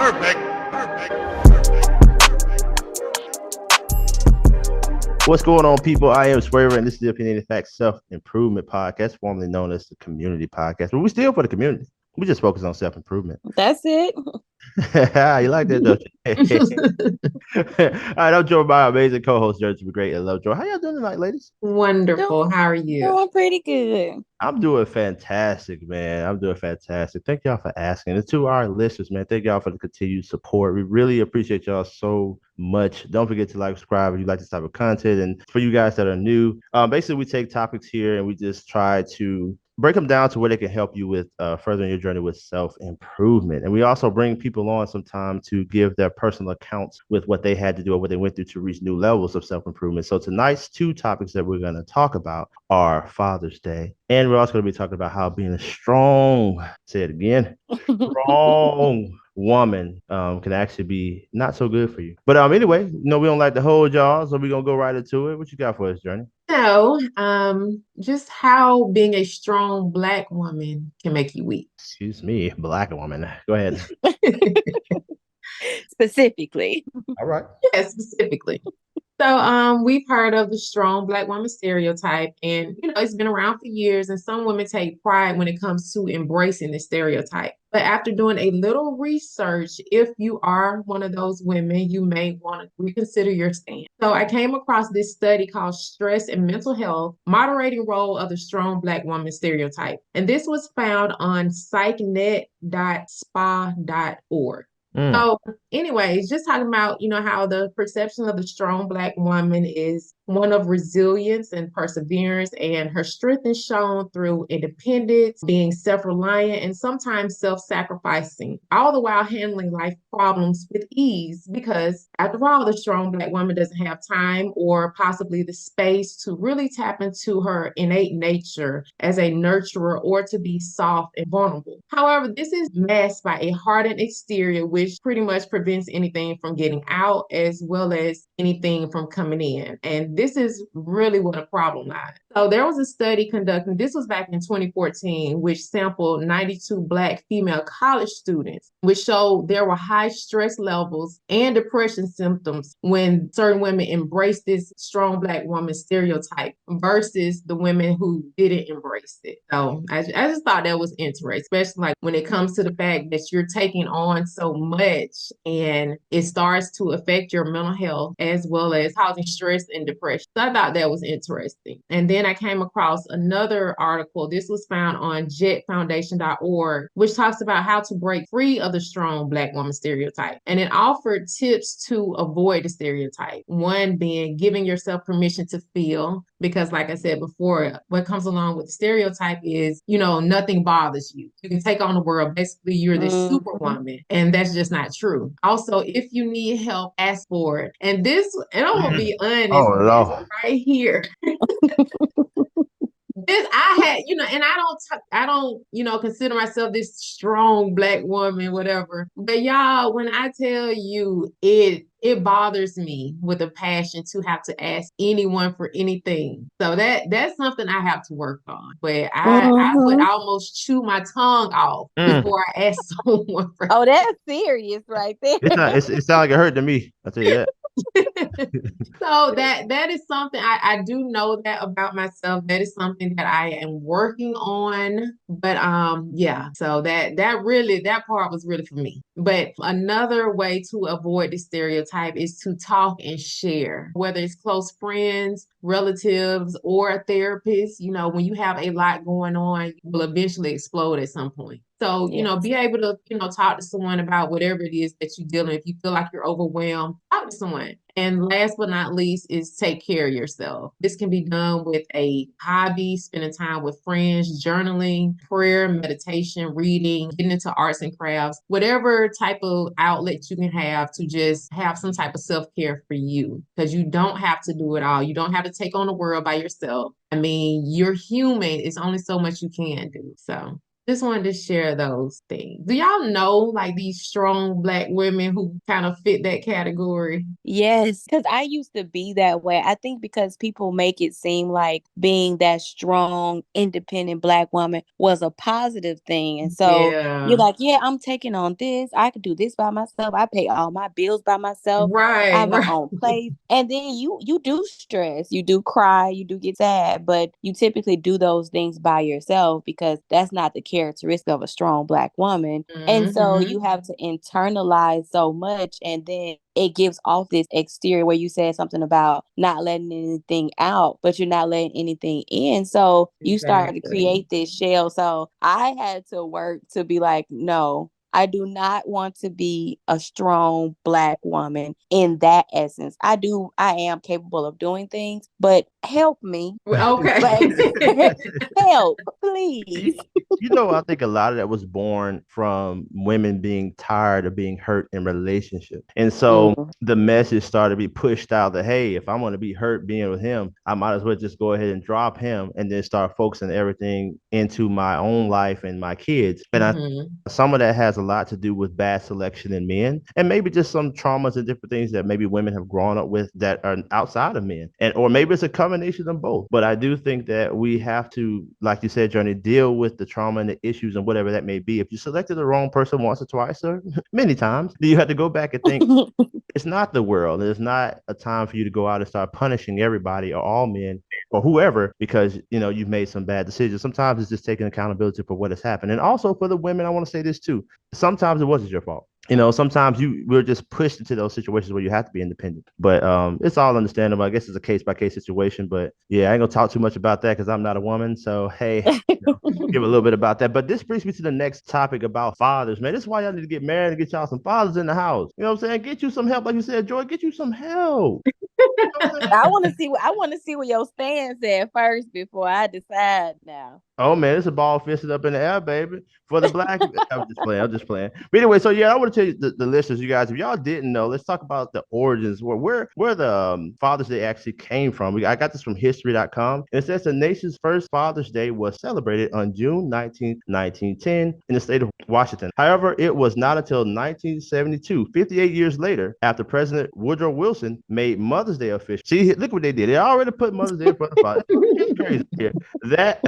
What's going on, people? I am Swerver, and this is the Opinionated Facts Self-Improvement Podcast, formerly known as the Community Podcast. But we still for the community. We just focus on self-improvement. That's it. You like that, don't you? All right, I'm joined by our amazing co-host, Jersey Great and Love Joy. How y'all doing tonight, ladies? Wonderful. How are you? Doing pretty good. I'm doing fantastic, man. I'm doing fantastic. Thank y'all for asking. And to our listeners, man, thank y'all for the continued support. We really appreciate y'all so much. Don't forget to like, subscribe if you like this type of content. And for you guys that are new, basically we take topics here and we just try to break them down to where they can help you with furthering your journey with self-improvement. And we also bring people on sometime to give their personal accounts with what they had to do or what they went through to reach new levels of self-improvement. So tonight's two topics that we're going to talk about are Father's Day, and we're also going to be talking about how being a strong, say it again, strong woman can actually be not so good for you. But anyway, we don't like to hold y'all, so we're going to go right into it. What you got for us, Journey? So, just how being a strong Black woman can make you weak. Excuse me, Black woman. Go ahead. Specifically. All right. Yeah, specifically. So, we've heard of the strong Black woman stereotype, and it's been around for years, and some women take pride when it comes to embracing the stereotype. But after doing a little research, if you are one of those women, you may want to reconsider your stand. So I came across this study called Stress and Mental Health, Moderating Role of the Strong Black Woman Stereotype. And this was found on psychnet.spa.org. So anyways, just talking about, how the perception of the strong Black woman is one of resilience and perseverance, and her strength is shown through independence, being self-reliant, and sometimes self-sacrificing, all the while handling life problems with ease, because after all, the strong Black woman doesn't have time or possibly the space to really tap into her innate nature as a nurturer or to be soft and vulnerable. However, this is masked by a hardened exterior, which pretty much prevents anything from getting out as well as anything from coming in. And this is really what a problem lies. So there was a study conducted, this was back in 2014, which sampled 92 Black female college students, which showed there were high stress levels and depression symptoms when certain women embraced this strong Black woman stereotype versus the women who didn't embrace it. So I just thought that was interesting, especially like when it comes to the fact that you're taking on so much and it starts to affect your mental health as well as causing stress and depression. So I thought that was interesting. And then I came across another article. This was found on jetfoundation.org, which talks about how to break free of the strong Black woman stereotype. And it offered tips to avoid the stereotype. One being giving yourself permission to feel, because like I said before, what comes along with the stereotype is, nothing bothers you. You can take on the world. Basically, you're this superwoman, and that's just not true. Also, if you need help, ask for it. And I'm gonna be honest, this right here. This I had, and I don't, consider myself this strong Black woman, whatever. But y'all, when I tell you it bothers me with a passion to have to ask anyone for anything. So that's something I have to work on. But I would almost chew my tongue off before I ask someone for Oh, that's serious right there. It sounds like it hurt to me. I'll tell you that. So that is something I do know that about myself. That is something that I am working on. But so that part was really for me. But another way to avoid the stereotype is to talk and share, whether it's close friends, relatives, or a therapist. When you have a lot going on, you will eventually explode at some point. So, be able to, talk to someone about whatever it is that you're dealing with. If you feel like you're overwhelmed, talk to someone. And last but not least is take care of yourself. This can be done with a hobby, spending time with friends, journaling, prayer, meditation, reading, getting into arts and crafts, whatever type of outlet you can have to just have some type of self-care for you, because you don't have to do it all. You don't have to take on the world by yourself. I mean, you're human. It's only so much you can do. So Just wanted to share those things. Do y'all know like these strong Black women who kind of fit that category? Yes, because I used to be that way. I think because people make it seem like being that strong, independent Black woman was a positive thing. And so Yeah. you're like, yeah, I'm taking on this. I could do this by myself. I pay all my bills by myself. I Right, have my right. own place. And then you do stress, you do cry, you do get sad, but you typically do those things by yourself because that's not the characteristic of a strong Black woman. And so Mm-hmm. you have to internalize so much, and then it gives off this exterior where you said something about not letting anything out, but you're not letting anything in. So you start to Exactly. create this shell. So I had to work to be like, no, I do not want to be a strong Black woman in that essence. I am capable of doing things, but help me. Like, Okay. help, please. I think a lot of that was born from women being tired of being hurt in relationships. And so Mm. the message started to be pushed out that, hey, if I'm going to be hurt being with him, I might as well just go ahead and drop him and then start focusing everything into my own life and my kids. And Mm-hmm. some of that has a lot to do with bad selection in men and maybe just some traumas and different things that maybe women have grown up with that are outside of men. And or maybe it's a combination of them both. But I do think that we have to, like you said, Journey, deal with the trauma and the issues and whatever that may be. If you selected the wrong person once or twice or many times, then you have to go back and think, it's not the world. It's not a time for you to go out and start punishing everybody or all men or whoever because you've made some bad decisions. Sometimes it's just taking accountability for what has happened. And also for the women, I want to say this too. Sometimes it wasn't your fault. Sometimes we're just pushed into those situations where you have to be independent. But it's all understandable. I guess it's a case by case situation. But yeah, I ain't gonna talk too much about that because I'm not a woman. So hey, give a little bit about that. But this brings me to the next topic about fathers, man. This is why y'all need to get married and get y'all some fathers in the house. You know what I'm saying? Get you some help, like you said, Joy. Get you some help. You know what I'm saying? I want to see what your stance at first before I decide now. Oh man, it's a ball fisted up in the air, baby. For the Black, I'm just playing. I'm just playing. But anyway, so yeah, I want to tell you the listeners, you guys, if y'all didn't know, let's talk about the origins, where the Father's Day actually came from. I got this from history.com. And it says the nation's first Father's Day was celebrated on June 19th, 1910, in the state of Washington. However, it was not until 1972, 58 years later, after President Woodrow Wilson made Mother's Day official. See, look what they did. They already put Mother's Day in front of Father. It's crazy here. That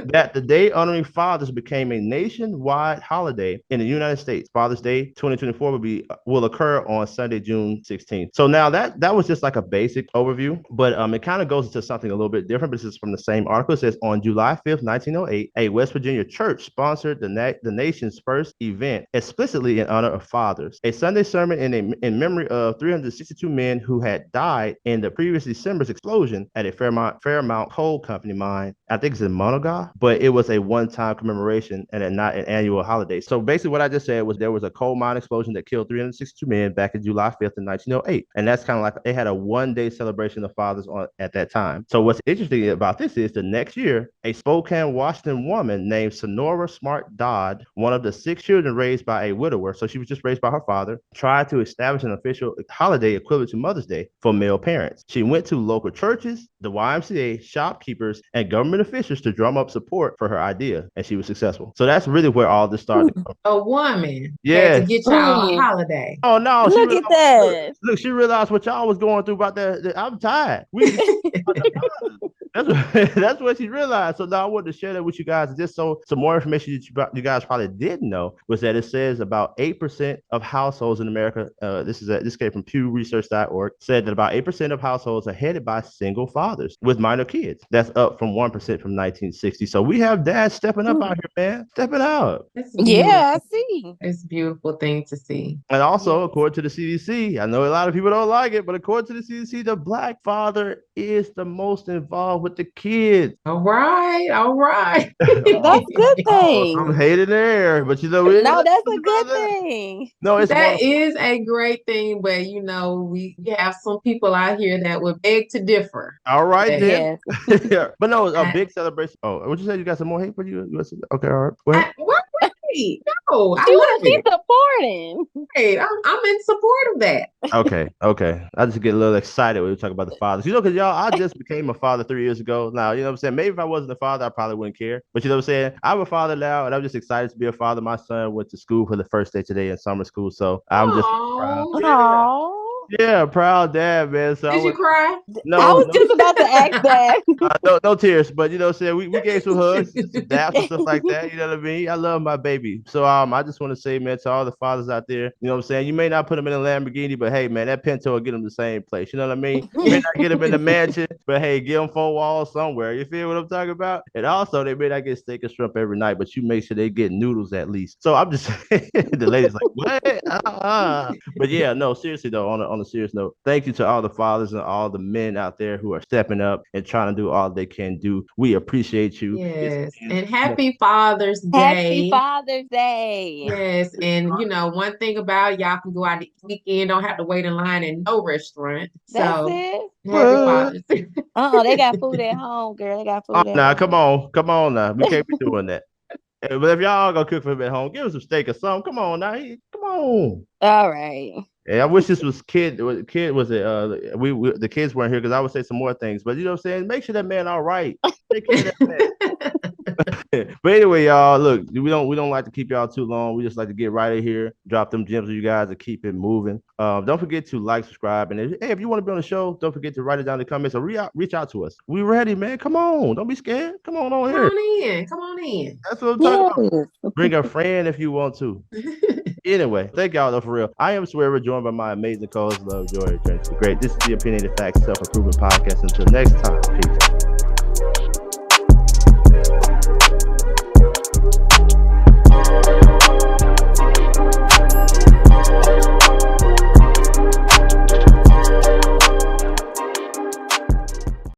that the day honoring fathers became a nationwide holiday in the United States. Father's Day 2024 will occur on Sunday, June 16th. So now that was just like a basic overview, but it kind of goes into something a little bit different. This is from the same article. It says on July 5th, 1908, a West Virginia church sponsored the nation's first event explicitly in honor of fathers. A Sunday sermon in memory of 362 men who had died in the previous December's explosion at a Fairmount Coal Company mine. I think it's in Monoga, but it was a one-time commemoration and not an annual holiday. So basically what I just said was there was a coal mine explosion that killed 362 men back in July 5th in 1908. And that's kind of like they had a one-day celebration of fathers at that time. So what's interesting about this is the next year, a Spokane, Washington woman named Sonora Smart Dodd, one of the 6 children raised by a widower, so she was just raised by her father, tried to establish an official holiday equivalent to Mother's Day for male parents. She went to local churches, the YMCA, shopkeepers, and government officials to drum up support for her idea, and she was successful. So that's really where all this started. A woman had to Yes. get y'all a holiday. Oh no, she Look at that. look, she realized what y'all was going through about that. I'm tired. We need to that's what she realized. So now I wanted to share that with you guys. Just so some more information that you guys probably didn't know was that it says about 8% of households in America. This came from PewResearch.org. Said that about 8% of households are headed by single fathers with minor kids. That's up from 1% from 1960. So we have dads stepping up out here, man, stepping out. That's Yeah, I beautiful. see. It's a beautiful thing to see. And also, Yes. according to the CDC, I know a lot of people don't like it, but according to the CDC, the Black father is the most involved with the kids. All right, all right. That's a good I'm thing. hating there, but No, that's a good thing. No, it's That wonderful. is a great thing, but we have some people out here that would beg to differ. All right, But then. Yes. Yeah. But no, a I, big celebration. Oh, what you say? You got some more hate for you? Okay, all right. Go ahead. what? Right. No, I She's love it. supporting. Right. I'm in support of that. Okay. I just get a little excited when we talk about the fathers. Because y'all, I just became a father 3 years ago. Now, what I'm saying? Maybe if I wasn't a father, I probably wouldn't care. But you know what I'm saying? I'm a father now, and I'm just excited to be a father. My son went to school for the first day today in summer school, so I'm just proud. Oh. Aww. Yeah, proud dad, man. So Did you cry? I no, was just about to ask that. no tears, but you know what I'm saying? We gave some hugs, some daps and stuff like that. You know what I mean? I love my baby. So I just want to say, man, to all the fathers out there, you know what I'm saying? You may not put them in a Lamborghini, but hey, man, that Pinto will get them the same place. You know what I mean? You may not get them in the mansion, but hey, get them 4 walls somewhere. You feel what I'm talking about? And also, they may not get steak and shrimp every night, but you make sure they get noodles at least. So I'm just saying, the ladies like, what? But yeah, no, seriously though, on a serious note, thank you to all the fathers and all the men out there who are stepping up and trying to do all they can do. We appreciate you. Yes. And happy Father's Day. Happy Father's Day. Yes. And one thing about it, y'all can go out the weekend, don't have to wait in line in no restaurant. That's So it. happy Father's Day. They got food at home, girl. They got food at Now, home. come on now. We can't be doing that. But if y'all gonna cook for him at home, give us some steak or something. Come on now. Come on. All right. Yeah, I wish this was kid was it we the kids weren't here because I would say some more things, but you know what I'm saying? Make sure that man all right. Take care of that man. But anyway, y'all, look, we don't like to keep y'all too long. We just like to get right in here, drop them gems with you guys and keep it moving. Don't forget to like, subscribe, and if you want to be on the show, don't forget to write it down in the comments or reach out to us. We ready, man. Come on, don't be scared. Come on here. Come on in. That's what I'm talking about. Bring a friend if you want to. Anyway, thank y'all though for real. I am Swear, joined by my amazing co-host, Love, Joy, and Great. This is the Opinionated Facts Self-Improvement Podcast. Until next time, peace.